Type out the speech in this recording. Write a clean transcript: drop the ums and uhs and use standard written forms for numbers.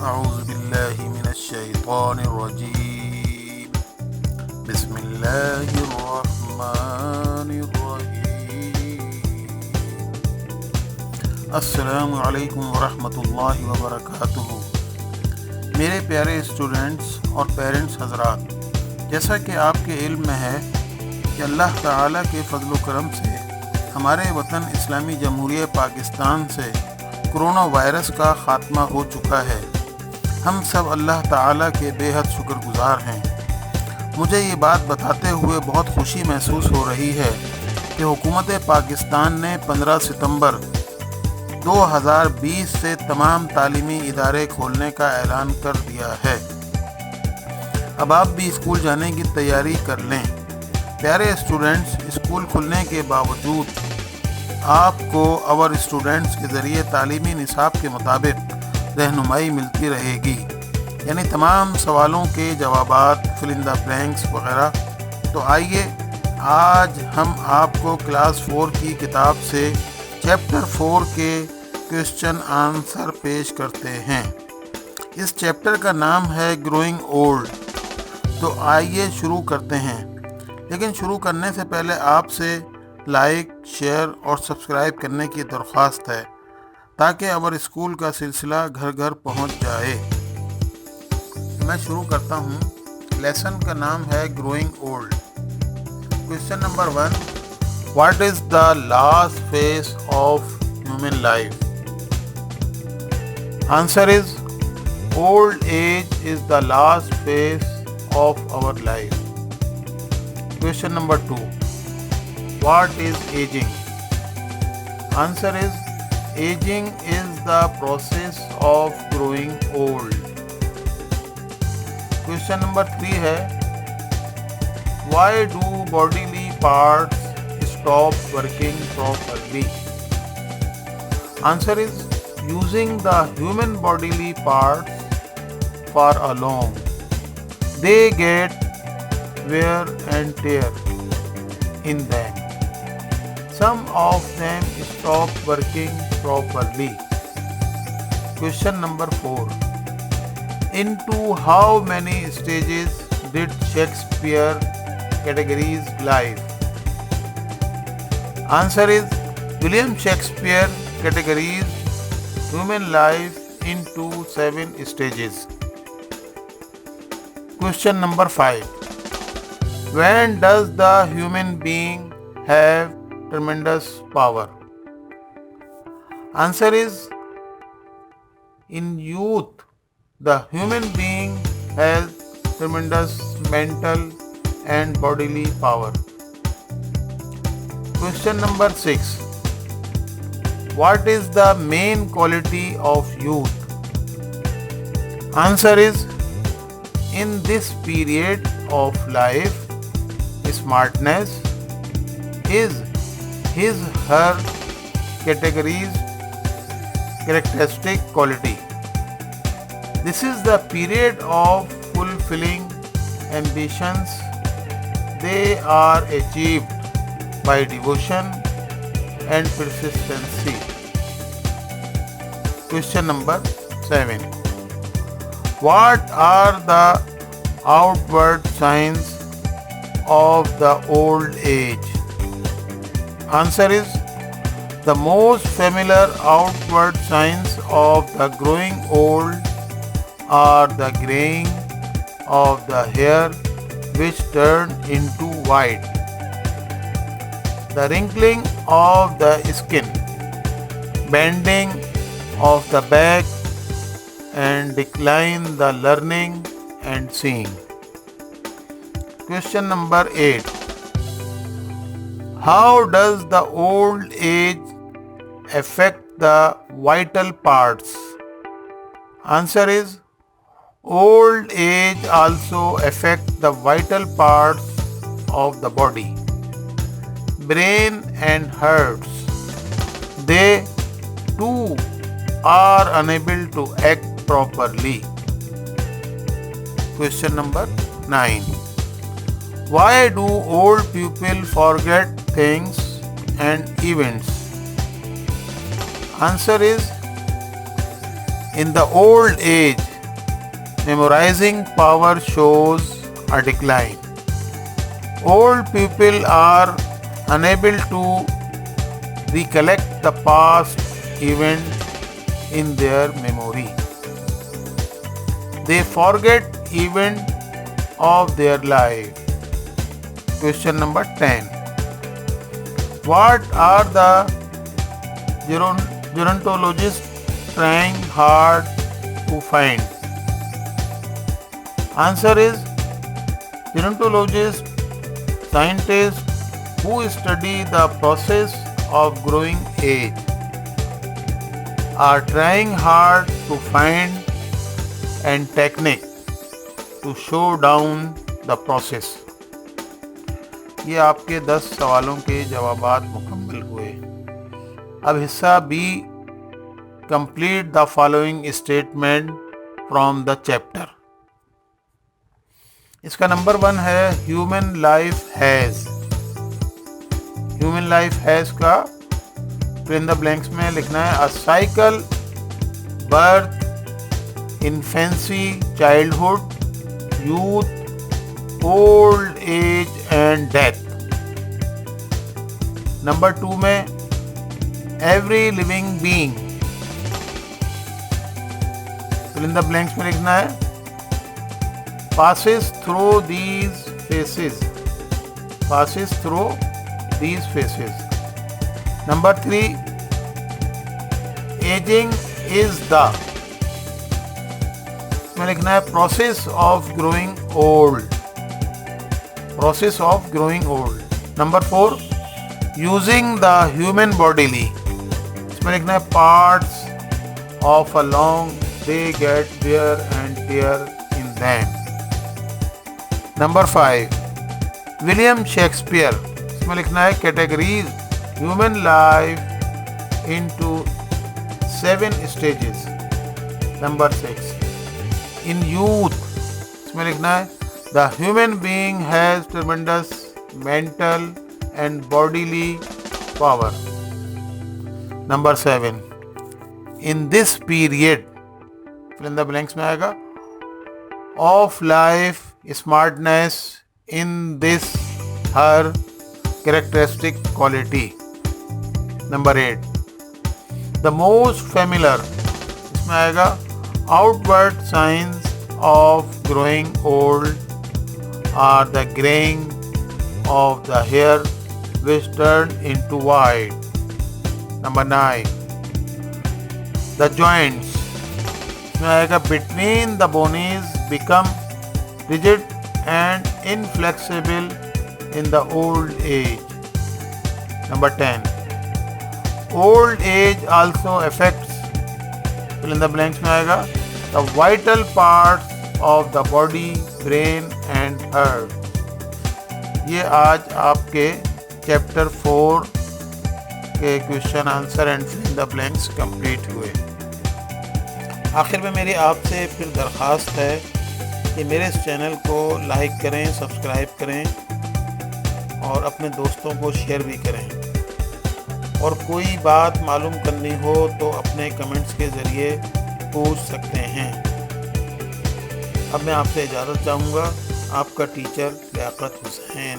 أعوذ بالله من الشيطان الرجيم بسم الله الرحمن الرحيم अस्सलामु अलैकुम वरहमतुल्लाहि वबरकातुहू। मेरे प्यारे स्टूडेंट्स और पेरेंट्स हजरात, जैसा कि आपके इल्म में है कि अल्लाह ताला के फजल करम से हमारे वतन इस्लामी जमहूरिया पाकिस्तान से कोरोना वायरस का ख़ात्मा हो चुका है। हम सब अल्लाह ताला के बेहद शुक्रगुजार हैं। मुझे ये बात बताते हुए बहुत खुशी महसूस हो रही है कि हुकूमत पाकिस्तान ने 15 सितंबर 2020 से तमाम तालीमी इदारे खोलने का ऐलान कर दिया है। अब आप भी स्कूल जाने की तैयारी कर लें। प्यारे स्टूडेंट्स, स्कूल खुलने के बावजूद आपको आवर स्टूडेंट्स के ज़रिए तालीमी निसाब के मुताबिक रहनुमाई मिलती रहेगी, यानी तमाम सवालों के जवाबात, फिल इन द ब्लैंक्स वगैरह। तो आइए आज हम आपको क्लास 4 की किताब से चैप्टर 4 के क्वेश्चन आंसर पेश करते हैं। इस चैप्टर का नाम है ग्रोइंग ओल्ड। तो आइए शुरू करते हैं, लेकिन शुरू करने से पहले आपसे लाइक, शेयर और सब्सक्राइब करने की दरख्वास्त है ताकि अवर स्कूल का सिलसिला घर घर पहुंच जाए। मैं शुरू करता हूं। लेसन का नाम है growing old. Question number 1, what is the last phase of human life? Answer is old age is the last phase of our life. Question number 2, what is aging? Answer is aging is the process of growing old. Question number 3 है, why do bodily parts stop working properly? Answer is using the human bodily parts for a long, they get wear and tear in them. Some of them stop working properly. Question number 4, into how many stages did Shakespeare categorize life? Answer is William Shakespeare categorized human life into 7 stages. Question number 5, when does the human being have tremendous power? Answer is in youth the human being has tremendous mental and bodily power. Question number 6, what is the main quality of youth? Answer is in this period of life, smartness is his/her categories characteristic quality. This is the period of fulfilling ambitions. They are achieved by devotion and persistency. Question number 7, what are the outward signs of the old age? Answer is the most familiar outward signs of the growing old are the graying of the hair which turn into white, the wrinkling of the skin, bending of the back, and decline the learning and seeing. Question number 8, how does the old age affect the vital parts? Answer is old age also affect the vital parts of the body, brain and hearts. They too are unable to act properly. Question number 9, why do old people forget things and events? Answer is in the old age memorizing power shows a decline. Old people are unable to recollect the past event in their memory. They forget event of their life. Question number 10. What are the gerontologists trying hard to find? Answer is gerontologists, scientists who study the process of growing age, are trying hard to find and technique to show down the process. ये आपके 10 सवालों के जवाबात मुकम्मल हुए। अब हिस्सा B, complete the following statement from the chapter. इसका नंबर 1 है human life has. Human life has का फिल इन द ब्लैंक्स में लिखना है a cycle, birth, infancy, childhood, youth, old age and death. Number 2 में every living being, fill in the blanks में लिखना है passes through these phases. Passes through these phases. Number 3, aging is the, इसमें लिखना है process of growing old. Process of growing old. Number 4, using the human bodily, इसमें लिखना है parts of a long day get wear and tear in them. Number 5, William Shakespeare, इसमें लिखना है categories human life into 7 stages. Number 6, in youth, इसमें लिखना है the human being has tremendous mental and bodily power. Number 7, in this period, fill in the blanks में आएगा of life smartness in this her characteristic quality. Number 8, the most familiar, इसमें आएगा outward signs of growing old are the graying of the hair which turn into white. Number 9, the joints, इसमें आएगा between the bones become rigid and inflexible in the old age. Number 10, old age also affects, fill in the blanks में आएगा the vital parts of the body, brain and heart. ये आज आपके chapter 4 के question answer and fill in the blanks complete हुए। आखिर में मेरी आपसे फिर दरख्वास्त है कि मेरे इस चैनल को लाइक करें, सब्सक्राइब करें और अपने दोस्तों को शेयर भी करें। और कोई बात मालूम करनी हो तो अपने कमेंट्स के ज़रिए पूछ सकते हैं। अब मैं आपसे इजाज़त चाहूँगा। आपका टीचर लियाकत हुसैन।